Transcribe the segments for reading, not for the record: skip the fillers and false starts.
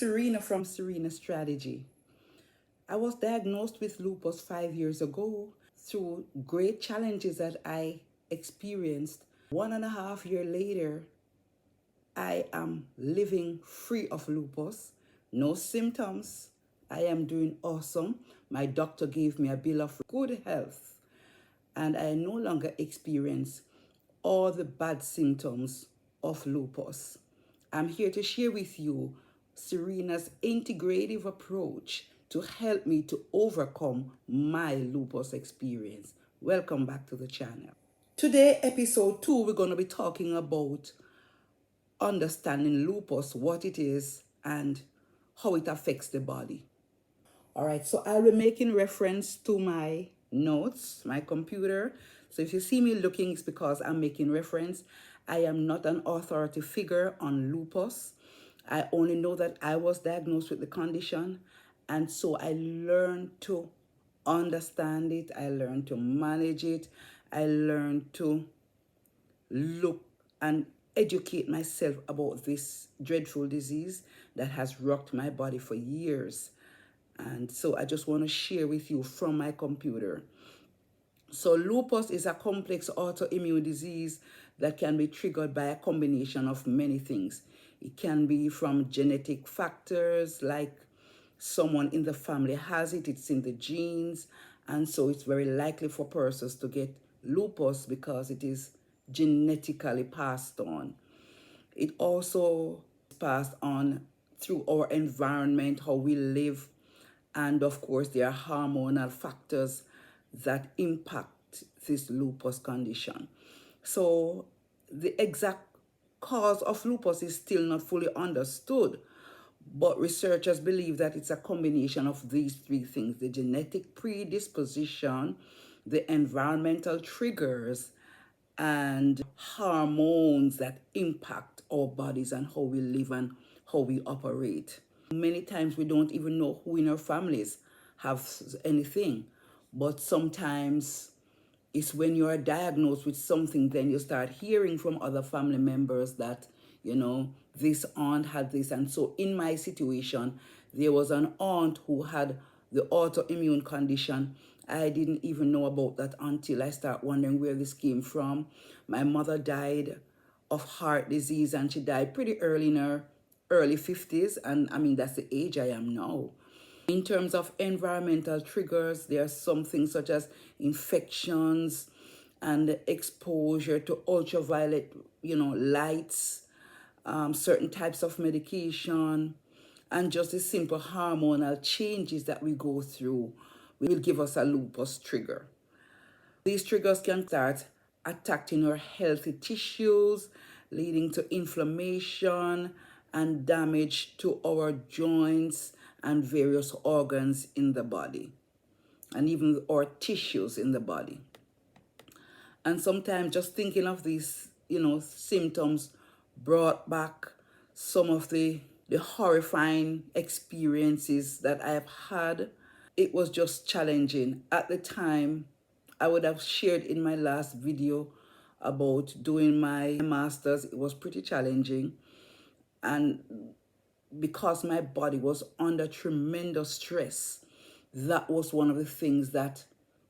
Serena from Serena Strategy. I was diagnosed with lupus 5 years ago through great challenges that I experienced. 1.5 years later, I am living free of lupus, no symptoms. I am doing awesome. My doctor gave me a bill of good health, and I no longer experience all the bad symptoms of lupus. I'm here to share with you Serena's integrative approach to help me to overcome my lupus experience. Welcome back to the channel. Today, episode 2, we're going to be talking about understanding lupus, what it is, and how it affects the body. All right, so I'll be making reference to my notes, my computer. So if you see me looking, it's because I'm making reference. I am not an authority figure on lupus. I only know that I was diagnosed with the condition. And so I learned to understand it. I learned to manage it. I learned to look and educate myself about this dreadful disease that has rocked my body for years. And so I just want to share with you from my computer. So lupus is a complex autoimmune disease that can be triggered by a combination of many things. It can be from genetic factors, like someone in the family has it, it's in the genes, and so it's very likely for persons to get lupus because it is genetically passed on. It also is passed on through our environment, how we live, and of course, there are hormonal factors that impact this lupus condition. So the exact cause of lupus is still not fully understood, but researchers believe that it's a combination of these three things: the genetic predisposition, the environmental triggers, and hormones that impact our bodies and how we live and how we operate. Many times we don't even know who in our families have anything, but sometimes it's when you are diagnosed with something, then you start hearing from other family members that, this aunt had this. And so in my situation, there was an aunt who had the autoimmune condition. I didn't even know about that until I start wondering where this came from. My mother died of heart disease, and she died pretty early in her early 50s. And I mean, that's the age I am now. In terms of environmental triggers, there are some things such as infections and exposure to ultraviolet, lights, certain types of medication, and just the simple hormonal changes that we go through will give us a lupus trigger. These triggers can start attacking our healthy tissues, leading to inflammation and damage to our joints and various organs in the body, and even our tissues in the body. And sometimes just thinking of these, symptoms brought back some of the horrifying experiences that I have had. It was just challenging. At the time, I would have shared in my last video about doing my master's. It was pretty challenging. And because my body was under tremendous stress, that was one of the things that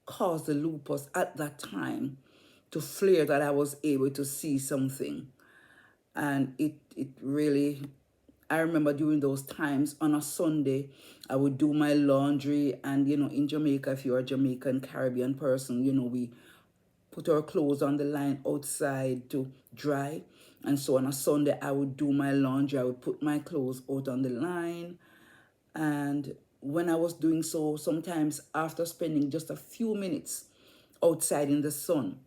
caused the lupus at that time to flare, that I was able to see something. And it really, I remember during those times on a Sunday, I would do my laundry. And, in Jamaica, if you're a Jamaican Caribbean person, we put our clothes on the line outside to dry. And so on a Sunday, I would do my laundry. I would put my clothes out on the line. And when I was doing so, sometimes after spending just a few minutes outside in the sun,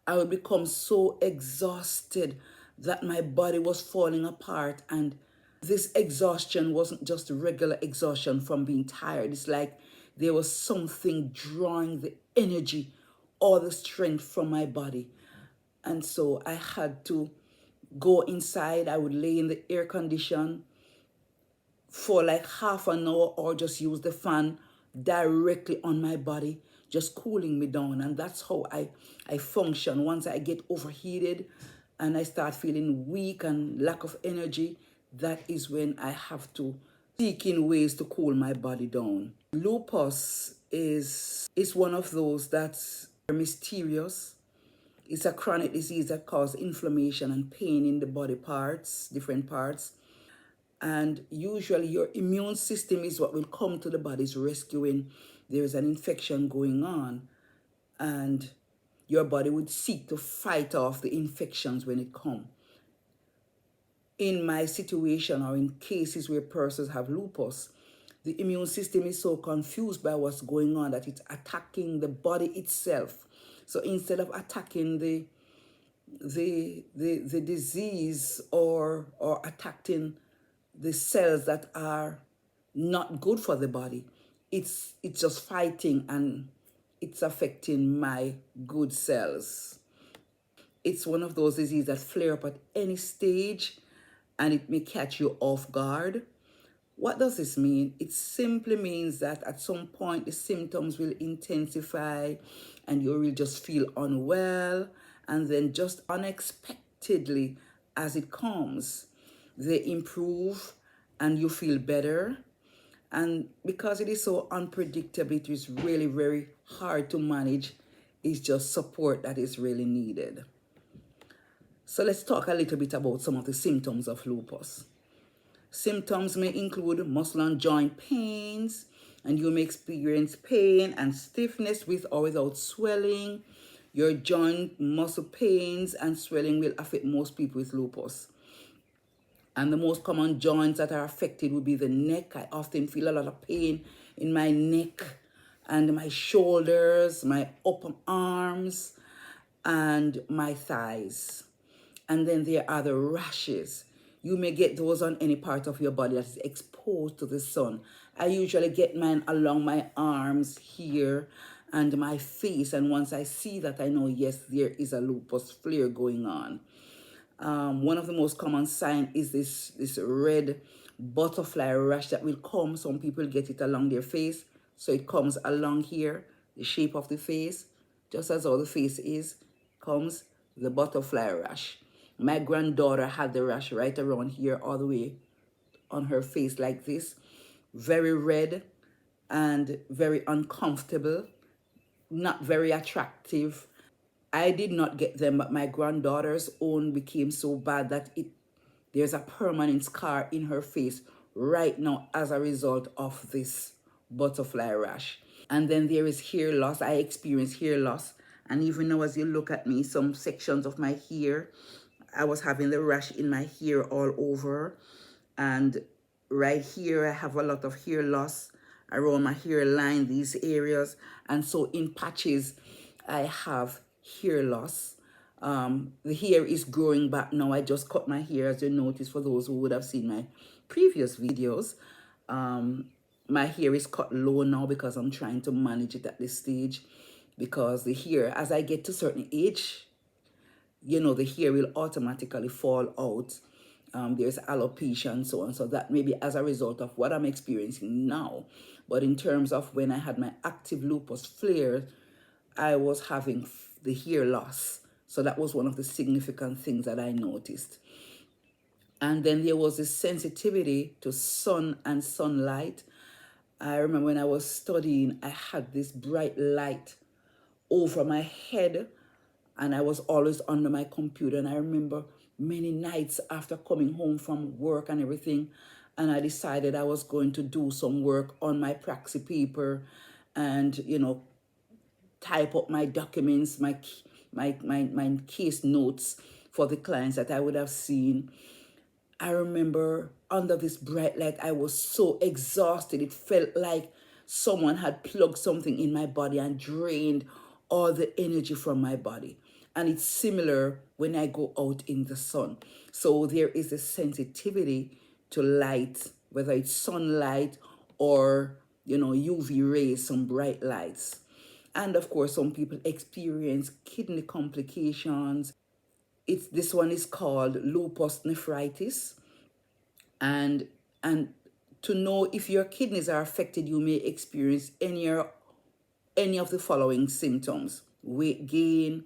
I would become so exhausted that my body was falling apart. And this exhaustion wasn't just regular exhaustion from being tired. It's like there was something drawing the energy or the strength from my body. And so I had to go inside. I would lay in the air condition for like half an hour, or just use the fan directly on my body, just cooling me down. And that's how I function. Once I get overheated and I start feeling weak and lack of energy, that is when I have to seek in ways to cool my body down. Lupus is one of those that's mysterious. It's a chronic disease that causes inflammation and pain in the body parts, different parts. And usually your immune system is what will come to the body's rescue when there's an infection going on. And your body would seek to fight off the infections when it comes. In my situation, or in cases where persons have lupus, the immune system is so confused by what's going on that it's attacking the body itself. So instead of attacking the disease or attacking the cells that are not good for the body, it's just fighting, and it's affecting my good cells. It's one of those diseases that flare up at any stage, and it may catch you off guard. What does this mean? It simply means that at some point the symptoms will intensify and you will just feel unwell, and then just unexpectedly as it comes, they improve and you feel better. And because it is so unpredictable, it is really very hard to manage. It's just support that is really needed. So let's talk a little bit about some of the symptoms of lupus. Symptoms may include muscle and joint pains, and you may experience pain and stiffness with or without swelling. Your joint muscle pains and swelling will affect most people with lupus. And the most common joints that are affected would be the neck. I often feel a lot of pain in my neck and my shoulders, my upper arms, and my thighs. And then there are the rashes. You may get those on any part of your body that is exposed to the sun. I usually get mine along my arms here and my face. And once I see that, I know, yes, there is a lupus flare going on. One of the most common signs is this red butterfly rash that will come. Some people get it along their face. So it comes along here, the shape of the face, just as all the face is, comes the butterfly rash. My granddaughter had the rash right around here, all the way on her face like this. Very red and very uncomfortable, not very attractive. I did not get them, but my granddaughter's own became so bad that there's a permanent scar in her face right now as a result of this butterfly rash. And then there is hair loss. I experienced hair loss. And even now, as you look at me, some sections of my hair, I was having the rash in my hair all over. And right here, I have a lot of hair loss around my hairline, these areas. And so in patches, I have hair loss. The hair is growing back now. I just cut my hair, as you notice, for those who would have seen my previous videos. My hair is cut low now because I'm trying to manage it at this stage. Because the hair, as I get to a certain age, you know, the hair will automatically fall out. There's alopecia and so on. So that may be as a result of what I'm experiencing now. But in terms of when I had my active lupus flare, I was having the hair loss. So that was one of the significant things that I noticed. And then there was this sensitivity to sun and sunlight. I remember when I was studying, I had this bright light over my head, and I was always under my computer. And I remember many nights after coming home from work and everything, and I decided I was going to do some work on my praxis paper and, you know, type up my documents, my case notes for the clients that I would have seen. I remember under this bright light, I was so exhausted. It felt like someone had plugged something in my body and drained all the energy from my body. And it's similar when I go out in the sun. So there is a sensitivity to light, whether it's sunlight or, you know, UV rays, some bright lights. And of course, some people experience kidney complications. This one is called lupus nephritis. And to know if your kidneys are affected, you may experience any of the following symptoms: weight gain,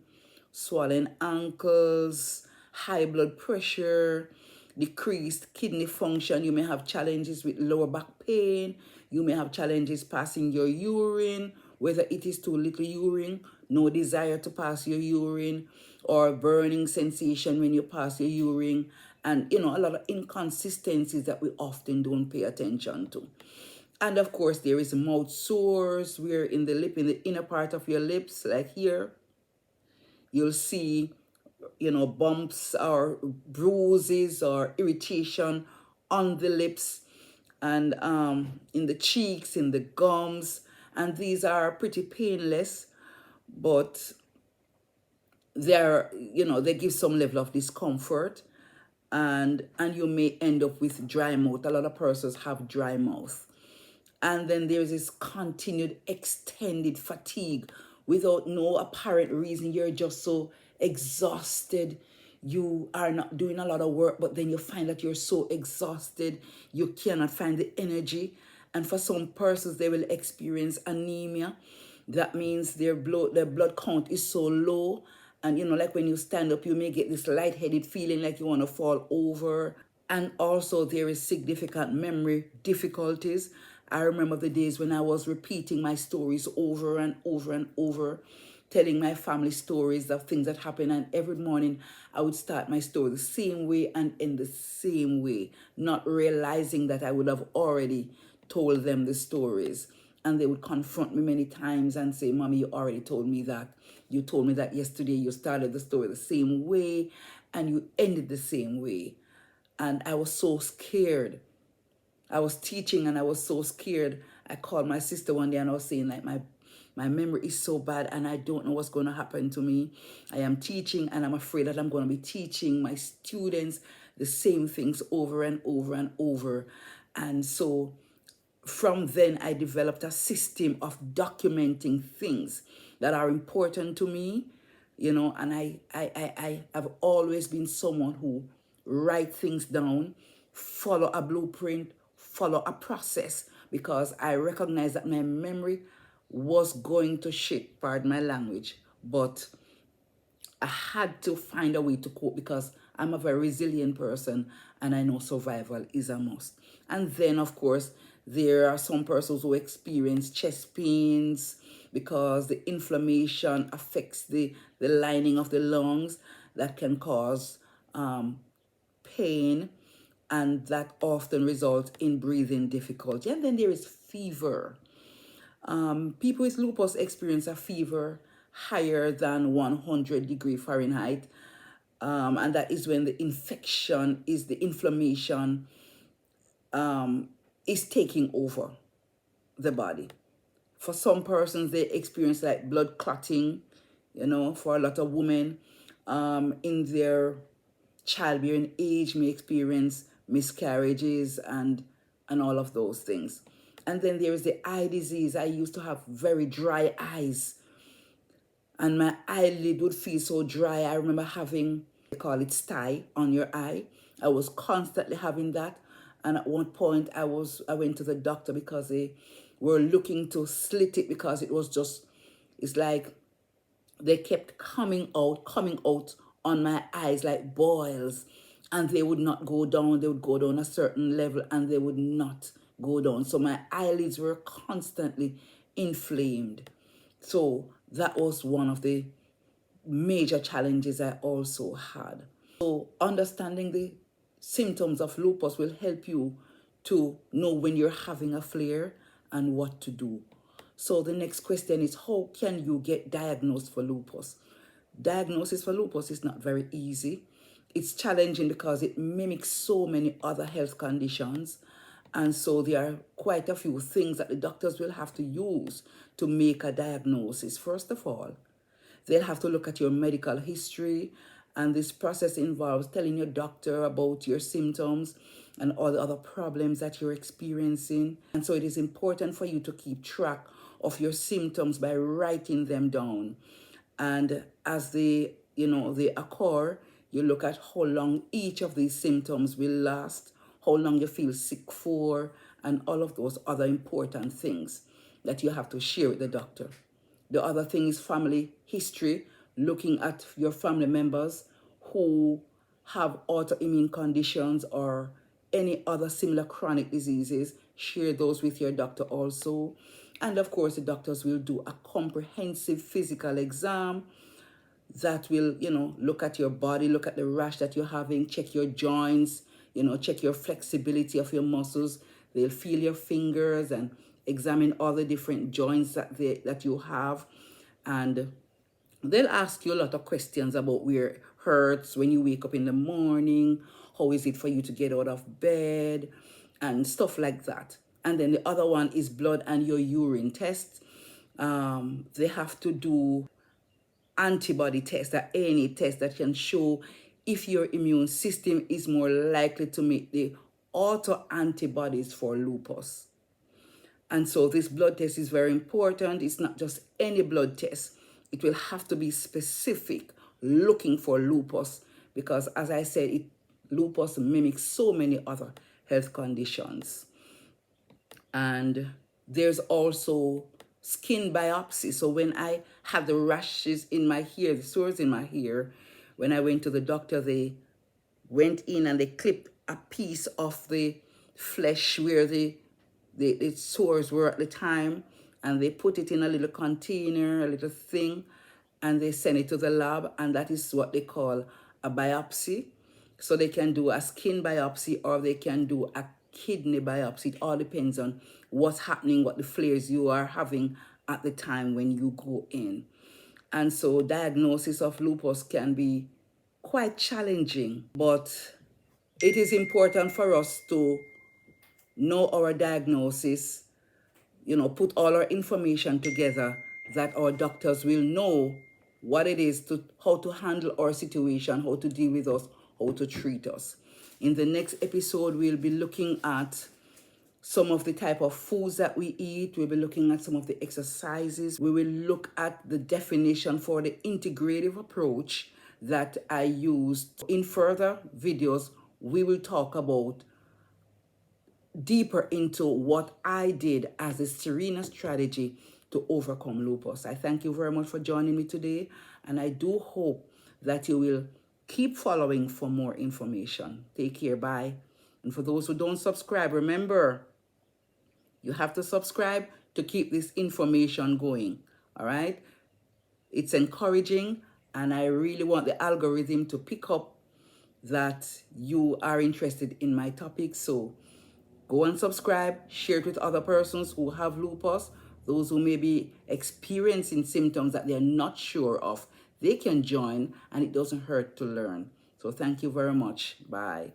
swollen ankles, high blood pressure, decreased kidney function. You may have challenges with lower back pain. You may have challenges passing your urine, whether it is too little urine, no desire to pass your urine, or burning sensation when you pass your urine, and a lot of inconsistencies that we often don't pay attention to. And of course, there is mouth sores, where in the inner part of your lips, like here, you'll see, bumps or bruises or irritation on the lips, and in the cheeks, in the gums. And these are pretty painless, but they give some level of discomfort, and you may end up with dry mouth. A lot of persons have dry mouth. And then there's this continued extended fatigue without no apparent reason. You're just so exhausted. You are not doing a lot of work, but then you find that you're so exhausted, you cannot find the energy. And for some persons, they will experience anemia. That means their blood count is so low. And like when you stand up, you may get this lightheaded feeling like you want to fall over. And also there is significant memory difficulties. I remember the days when I was repeating my stories over and over and over, telling my family stories of things that happened. And every morning I would start my story the same way and end the same way, not realizing that I would have already told them the stories. And they would confront me many times and say, "Mommy, you already told me that. You told me that yesterday. You started the story the same way and you ended the same way." And I was so scared. I was teaching and I was so scared. I called my sister one day and I was saying, like, my memory is so bad and I don't know what's going to happen to me. I am teaching and I'm afraid that I'm going to be teaching my students the same things over and over and over. And so from then I developed a system of documenting things that are important to me, and I have always been someone who write things down, follow a blueprint, follow a process, because I recognize that my memory was going to shit, pardon my language, but I had to find a way to cope because I'm a very resilient person and I know survival is a must. And then, of course, there are some persons who experience chest pains because the inflammation affects the lining of the lungs that can cause pain, and that often results in breathing difficulty. And then there is fever. People with lupus experience a fever higher than 100 degrees Fahrenheit. And that is when the inflammation is taking over the body. For some persons, they experience like blood clotting, for a lot of women in their childbearing age may experience miscarriages and all of those things. And then there is the eye disease. I used to have very dry eyes and my eyelid would feel so dry. I remember having, they call it sty on your eye. I was constantly having that. And at one point I went to the doctor because they were looking to slit it because it was just, it's like they kept coming out on my eyes like boils, and they would not go down. They would go down a certain level and they would not go down. So my eyelids were constantly inflamed. So that was one of the major challenges I also had. So understanding the symptoms of lupus will help you to know when you're having a flare and what to do. So the next question is, how can you get diagnosed for lupus? Diagnosis for lupus is not very easy. It's challenging because it mimics so many other health conditions. And so there are quite a few things that the doctors will have to use to make a diagnosis. First of all, they'll have to look at your medical history, and this process involves telling your doctor about your symptoms and all the other problems that you're experiencing. And so it is important for you to keep track of your symptoms by writing them down. And as they occur, you look at how long each of these symptoms will last, how long you feel sick for, and all of those other important things that you have to share with the doctor. The other thing is family history, looking at your family members who have autoimmune conditions or any other similar chronic diseases, share those with your doctor also. And of course, the doctors will do a comprehensive physical exam that will, look at your body, look at the rash that you're having, check your joints, check your flexibility of your muscles. They'll feel your fingers and examine all the different joints that you have. And they'll ask you a lot of questions about where it hurts when you wake up in the morning, how is it for you to get out of bed, and stuff like that. And then the other one is blood and your urine tests. They have to do antibody test, or any test that can show if your immune system is more likely to make the autoantibodies for lupus. And so this blood test is very important. It's not just any blood test. It will have to be specific, looking for lupus, because as I said, lupus mimics so many other health conditions. And there's also skin biopsy. So when I had the rashes in my hair, the sores in my hair, when I went to the doctor, they went in and they clipped a piece of the flesh where the sores were at the time, and they put it in a little container, a little thing, and they send it to the lab, and that is what they call a biopsy. So they can do a skin biopsy or they can do a kidney biopsy. It all depends on what's happening, what the flares you are having at the time when you go in. And so diagnosis of lupus can be quite challenging, but it is important for us to know our diagnosis, put all our information together, that our doctors will know what it is, how to handle our situation, how to deal with us, how to treat us. In the next episode, we'll be looking at some of the type of foods that we eat. We'll be looking at some of the exercises. We will look at the definition for the integrative approach that I used. In further videos, we will talk about deeper into what I did as a Serena strategy to overcome lupus. I thank you very much for joining me today, and I do hope that you will keep following for more information. Take care, bye. And for those who don't subscribe, remember, you have to subscribe to keep this information going, all right? It's encouraging, and I really want the algorithm to pick up that you are interested in my topic. So go and subscribe, share it with other persons who have lupus, those who may be experiencing symptoms that they're not sure of. They can join, and it doesn't hurt to learn. So thank you very much. Bye.